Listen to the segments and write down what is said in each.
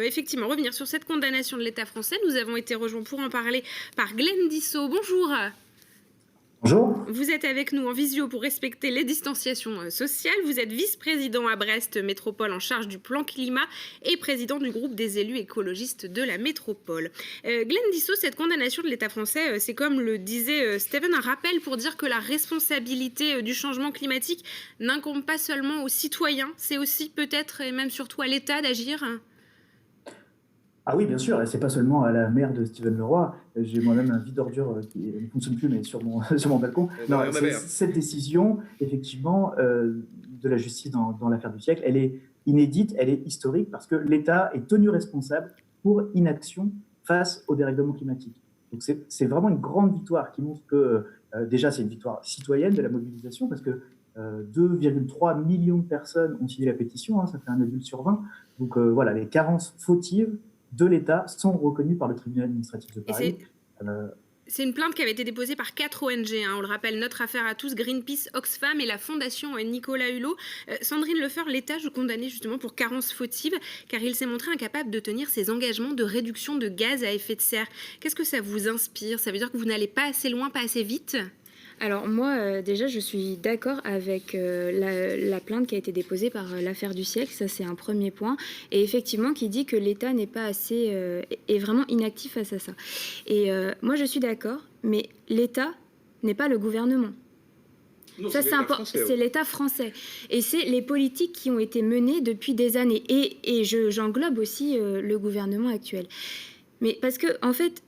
Effectivement, revenir sur cette condamnation de l'État français. Nous avons été rejoints pour en parler par Glenn Dissot. Bonjour. Bonjour. Vous êtes avec nous en visio pour respecter les distanciations sociales. Vous êtes vice-président à Brest Métropole en charge du plan climat et président du groupe des élus écologistes de la métropole. Glenn Dissot, cette condamnation de l'État français, c'est comme le disait Steven, un rappel pour dire que la responsabilité du changement climatique n'incombe pas seulement aux citoyens, c'est aussi peut-être et même surtout à l'État d'agir. Ah oui, bien sûr, et c'est pas seulement à la mère de Steven Leroy. J'ai moi-même un vide ordure qui ne fonctionne plus, mais sur mon, sur mon balcon. Non, cette décision, effectivement, de la justice dans l'affaire du siècle, elle est inédite, elle est historique, parce que l'État est tenu responsable pour inaction face au dérèglement climatique. Donc c'est vraiment une grande victoire qui montre que, déjà, c'est une victoire citoyenne de la mobilisation, parce que 2,3 millions de personnes ont signé la pétition, hein, ça fait un adulte sur 20. Donc voilà, les carences fautives de l'État sont reconnus par le tribunal administratif de Paris. C'est une plainte qui avait été déposée par 4 ONG, hein, on le rappelle, Notre Affaire à tous, Greenpeace, Oxfam et la Fondation Nicolas Hulot. Sandrine Lefeur, l'État joue condamné justement pour carence fautive, car il s'est montré incapable de tenir ses engagements de réduction de gaz à effet de serre. Qu'est-ce que ça vous inspire? Ça veut dire que vous n'allez pas assez loin, pas assez vite? Alors moi, déjà, je suis d'accord avec la plainte qui a été déposée par l'affaire du siècle. Ça, c'est un premier point. Et effectivement, qui dit que l'État n'est pas assez... est vraiment inactif face à ça. Et moi, je suis d'accord, mais l'État n'est pas le gouvernement. Non, ça, c'est l'État français. Et c'est les politiques qui ont été menées depuis des années. Et j'englobe aussi le gouvernement actuel. Mais parce que, en fait...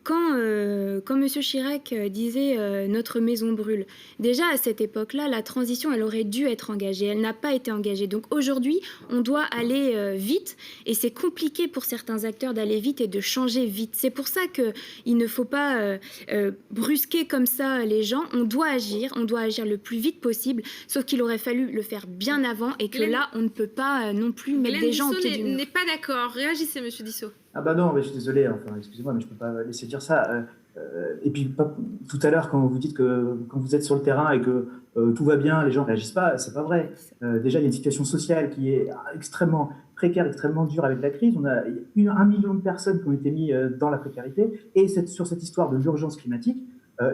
Quand M. Chirac disait notre maison brûle, déjà à cette époque-là, la transition, elle aurait dû être engagée. Elle n'a pas été engagée. Donc aujourd'hui, on doit aller vite et c'est compliqué pour certains acteurs d'aller vite et de changer vite. C'est pour ça qu'il ne faut pas brusquer comme ça les gens. On doit agir le plus vite possible, sauf qu'il aurait fallu le faire bien avant et que là, on ne peut pas non plus mettre des gens au pied du mur. N'est pas d'accord. Réagissez, M. Dissot. Ah bah non, mais je suis désolé, enfin, excusez-moi, mais je ne peux pas laisser dire ça. Et puis, tout à l'heure, quand vous dites que quand vous êtes sur le terrain et que tout va bien, les gens ne réagissent pas, c'est pas vrai. Déjà, il y a une situation sociale qui est extrêmement précaire, extrêmement dure avec la crise. On a 1 million de personnes qui ont été mises dans la précarité. Et sur cette histoire de l'urgence climatique,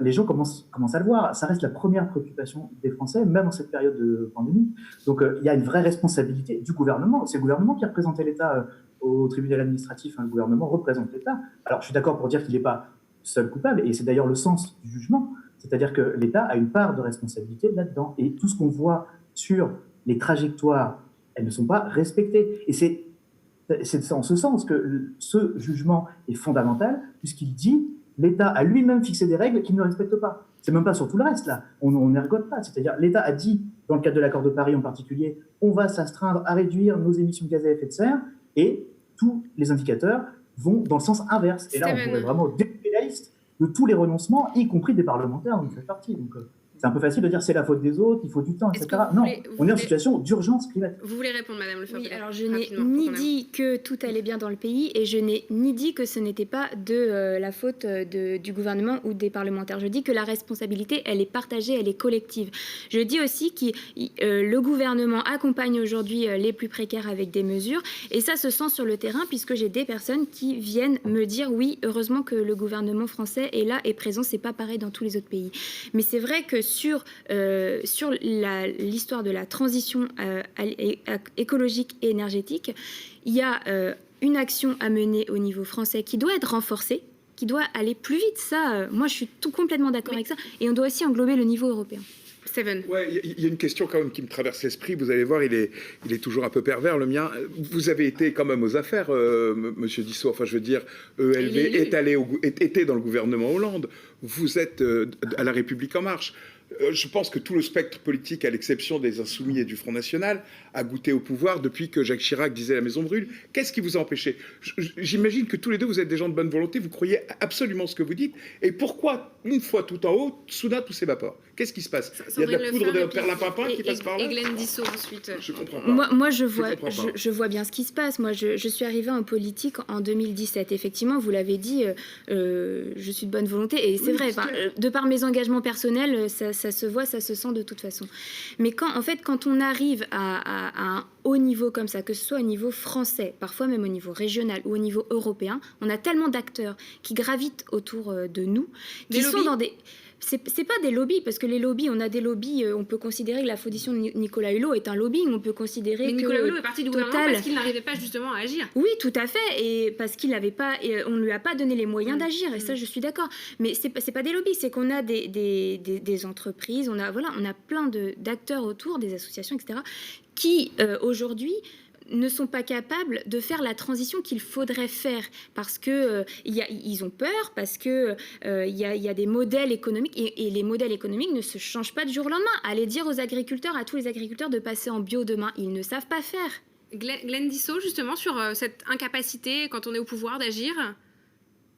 les gens commencent à le voir. Ça reste la première préoccupation des Français, même en cette période de pandémie. Donc, il y a une vraie responsabilité du gouvernement. C'est le gouvernement qui a représenté l'État au tribunal administratif. Le gouvernement représente l'État. Alors, je suis d'accord pour dire qu'il n'est pas seul coupable, et c'est d'ailleurs le sens du jugement. C'est-à-dire que l'État a une part de responsabilité là-dedans. Et tout ce qu'on voit sur les trajectoires, elles ne sont pas respectées. Et c'est en ce sens que ce jugement est fondamental, puisqu'il dit l'État a lui-même fixé des règles qu'il ne respecte pas. C'est même pas sur tout le reste, là. On n'ergote pas. C'est-à-dire, l'État a dit, dans le cadre de l'accord de Paris en particulier, on va s'astreindre à réduire nos émissions de gaz à effet de serre, et tous les indicateurs vont dans le sens inverse. Et là, on pourrait vraiment dérouler la liste de tous les renoncements, y compris des parlementaires dont il fait partie. Donc, c'est un peu facile de dire c'est la faute des autres, il faut du temps, etc. Non, on est en situation d'urgence climatique. Vous voulez répondre, Madame Lefeur? Oui, alors je n'ai ni dit que tout allait bien dans le pays et je n'ai ni dit que ce n'était pas de la faute du gouvernement ou des parlementaires. Je dis que la responsabilité, elle est partagée, elle est collective. Je dis aussi que le gouvernement accompagne aujourd'hui les plus précaires avec des mesures et ça se sent sur le terrain puisque j'ai des personnes qui viennent me dire oui, heureusement que le gouvernement français est là et présent, c'est pas pareil dans tous les autres pays. Mais c'est vrai que sur l'histoire de la transition écologique et énergétique, il y a une action à mener au niveau français qui doit être renforcée, qui doit aller plus vite. Ça, moi, je suis complètement d'accord avec ça. Et on doit aussi englober le niveau européen. Steven. Ouais, il y a une question quand même qui me traverse l'esprit. Vous allez voir, il est toujours un peu pervers, le mien. Vous avez été quand même aux affaires, Monsieur Dissot. Enfin, je veux dire, ELV était dans le gouvernement Hollande. Vous êtes à La République En Marche. Je pense que tout le spectre politique, à l'exception des Insoumis et du Front National, a goûté au pouvoir depuis que Jacques Chirac disait la maison brûle. Qu'est-ce qui vous a empêché? J'imagine que tous les deux, vous êtes des gens de bonne volonté, vous croyez absolument ce que vous dites. Et pourquoi, une fois tout en haut, soudain tout s'évapore? Qu'est-ce qui se passe? Il y a de la poudre de perlimpinpin qui passe par là? Et Glenn Dissot ensuite. Je comprends pas. Moi je vois bien ce qui se passe. Moi, je suis arrivée en politique en 2017. Effectivement, vous l'avez dit, je suis de bonne volonté. Et c'est vrai, de par mes engagements personnels, ça ça se voit, ça se sent de toute façon. Mais quand on arrive à un haut niveau comme ça, que ce soit au niveau français, parfois même au niveau régional ou au niveau européen, on a tellement d'acteurs qui gravitent autour de nous, qui sont dans des... C'est pas des lobbies, parce que les lobbies, on a des lobbies, on peut considérer que la faudition de Nicolas Hulot est un lobbying, on peut considérer que Nicolas Hulot est parti du gouvernement parce qu'il n'arrivait pas justement à agir. Oui, tout à fait, et parce qu'il n'avait pas, on ne lui a pas donné les moyens d'agir, et ça je suis d'accord. Mais c'est pas des lobbies, c'est qu'on a des entreprises, on a plein d'acteurs autour, des associations, etc., qui aujourd'hui ne sont pas capables de faire la transition qu'il faudrait faire parce que ils ont peur, parce que il y a des modèles économiques et les modèles économiques ne se changent pas du jour au lendemain. Allez dire aux agriculteurs, à tous les agriculteurs de passer en bio demain, ils ne savent pas faire. Glenn Dissot, justement, sur cette incapacité quand on est au pouvoir d'agir.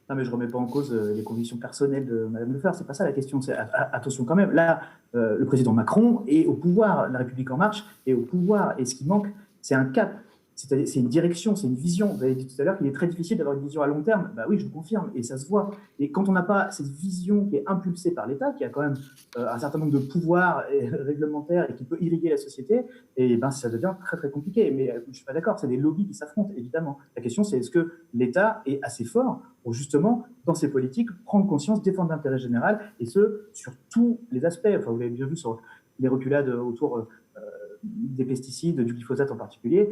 Non, mais je ne remets pas en cause les convictions personnelles de Mme Lefeur, c'est pas ça la question. Attention quand même, là, le président Macron est au pouvoir, la République En Marche est au pouvoir, et ce qui manque, c'est un cap, c'est une direction, c'est une vision. Vous avez dit tout à l'heure qu'il est très difficile d'avoir une vision à long terme. Bah oui, je vous confirme, et ça se voit. Et quand on n'a pas cette vision qui est impulsée par l'État, qui a quand même un certain nombre de pouvoirs réglementaires et qui peut irriguer la société, et ben ça devient très très compliqué. Mais je ne suis pas d'accord, c'est des lobbies qui s'affrontent, évidemment. La question, c'est est-ce que l'État est assez fort pour justement, dans ses politiques, prendre conscience, défendre l'intérêt général, et ce, sur tous les aspects. Enfin, vous l'avez bien vu sur les reculades autour des pesticides, du glyphosate en particulier,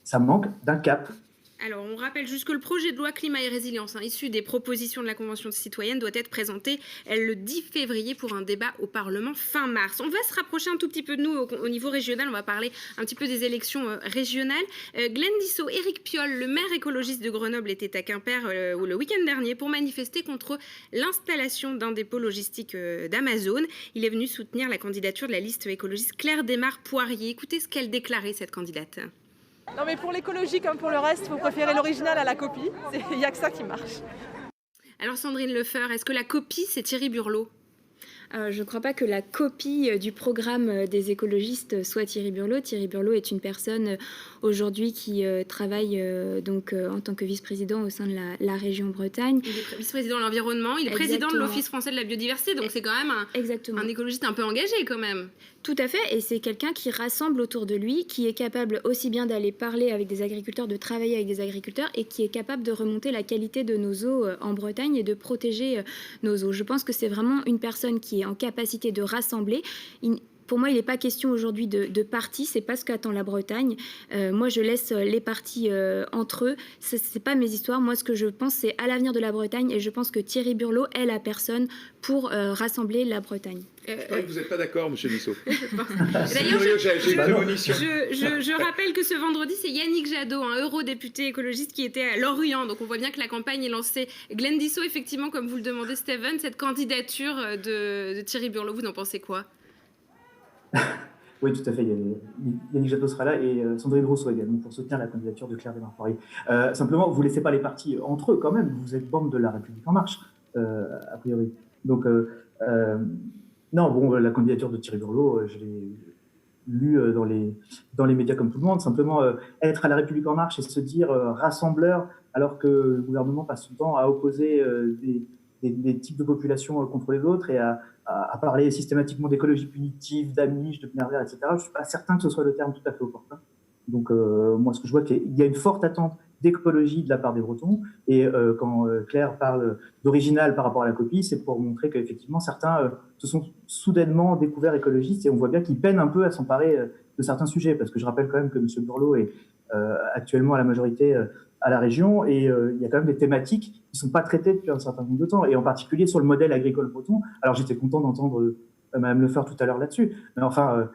ça manque d'un cap. Alors, on rappelle juste que le projet de loi Climat et Résilience, issu des propositions de la Convention citoyenne, doit être présenté le 10 février pour un débat au Parlement fin mars. On va se rapprocher un tout petit peu de nous au niveau régional. On va parler un petit peu des élections régionales. Glenn Dissot, Éric Piolle, le maire écologiste de Grenoble, était à Quimper le week-end dernier pour manifester contre l'installation d'un dépôt logistique d'Amazon. Il est venu soutenir la candidature de la liste écologiste Claire Desmar-Poirier. Écoutez ce qu'elle déclarait, cette candidate. Non mais pour l'écologie comme pour le reste, il faut préférer l'original à la copie. Il n'y a que ça qui marche. Alors Sandrine Lefeur, est-ce que la copie, c'est Thierry Burlot ? Je ne crois pas que la copie du programme des écologistes soit Thierry Burlot. Thierry Burlot est une personne aujourd'hui qui travaille en tant que vice-président au sein de la région Bretagne. Il est vice-président de l'environnement, il est président de l'Office français de la biodiversité, donc c'est quand même un écologiste un peu engagé quand même. Tout à fait, et c'est quelqu'un qui rassemble autour de lui, qui est capable aussi bien d'aller parler avec des agriculteurs, de travailler avec des agriculteurs, et qui est capable de remonter la qualité de nos eaux en Bretagne et de protéger nos eaux. Je pense que c'est vraiment une personne qui est en capacité de rassembler. Pour moi, il n'est pas question aujourd'hui de partis, c'est pas ce qu'attend la Bretagne. Moi, je laisse les partis entre eux. C'est pas mes histoires. Moi, ce que je pense, c'est à l'avenir de la Bretagne, et je pense que Thierry Burlot est la personne pour rassembler la Bretagne. Vous n'êtes pas d'accord, monsieur Dissot. D'ailleurs, je rappelle que ce vendredi, c'est Yannick Jadot, un eurodéputé écologiste, qui était à Lorient. Donc on voit bien que la campagne est lancée. Glenn Dissot, effectivement, comme vous le demandez, Steven, cette candidature de Thierry Burlot, vous en pensez quoi ? Oui, tout à fait. Yannick Jadot sera là et Sandrine Rousseau également pour soutenir la candidature de Claire Desmar-Poirier. Simplement, vous ne laissez pas les partis entre eux quand même. Vous êtes bande de la République En Marche, a priori. Donc, non, bon, la candidature de Thierry Burlot, je l'ai lue dans les médias comme tout le monde. Simplement, être à la République En Marche et se dire rassembleur, alors que le gouvernement passe son temps à opposer des types de populations contre les autres et à parler systématiquement d'écologie punitive, d'amiche, de nervère, etc. Je ne suis pas certain que ce soit le terme tout à fait opportun. Donc, moi, ce que je vois, c'est qu'il y a une forte attente d'écologie de la part des Bretons. Et quand Claire parle d'original par rapport à la copie, c'est pour montrer qu'effectivement, certains se sont soudainement découverts écologistes et on voit bien qu'ils peinent un peu à s'emparer de certains sujets. Parce que je rappelle quand même que M. Burlot est actuellement à la majorité à la région et il y a quand même des thématiques qui ne sont pas traitées depuis un certain nombre de temps, et en particulier sur le modèle agricole breton. Alors j'étais content d'entendre Mme Lefeur tout à l'heure là-dessus, mais enfin,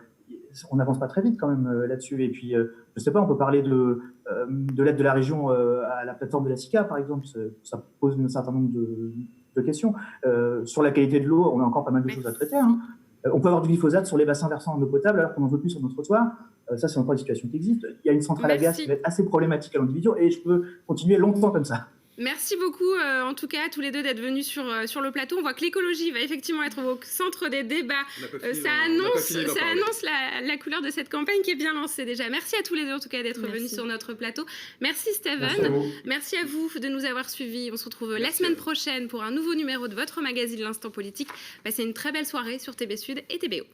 on n'avance pas très vite quand même là-dessus. Et puis, je ne sais pas, on peut parler de l'aide de la région à la plateforme de la SICA, par exemple. Ça pose un certain nombre de questions. Sur la qualité de l'eau, on a encore pas mal de choses à traiter. On peut avoir du glyphosate sur les bassins versants en eau potable alors qu'on n'en veut plus sur nos trottoirs. Ça, c'est encore une situation qui existe. Il y a une centrale à gaz qui va être assez problématique à l'individu et je peux continuer longtemps comme ça. Merci beaucoup, en tout cas, tous les deux d'être venus sur le plateau. On voit que l'écologie va effectivement être au centre des débats. Ça annonce la couleur de cette campagne qui est bien lancée déjà. Merci à tous les deux, en tout cas, d'être venus sur notre plateau. Merci Steven. Merci à vous de nous avoir suivis. On se retrouve la semaine prochaine pour un nouveau numéro de votre magazine L'Instant Politique. Passez une très belle soirée sur TB Sud et TBO.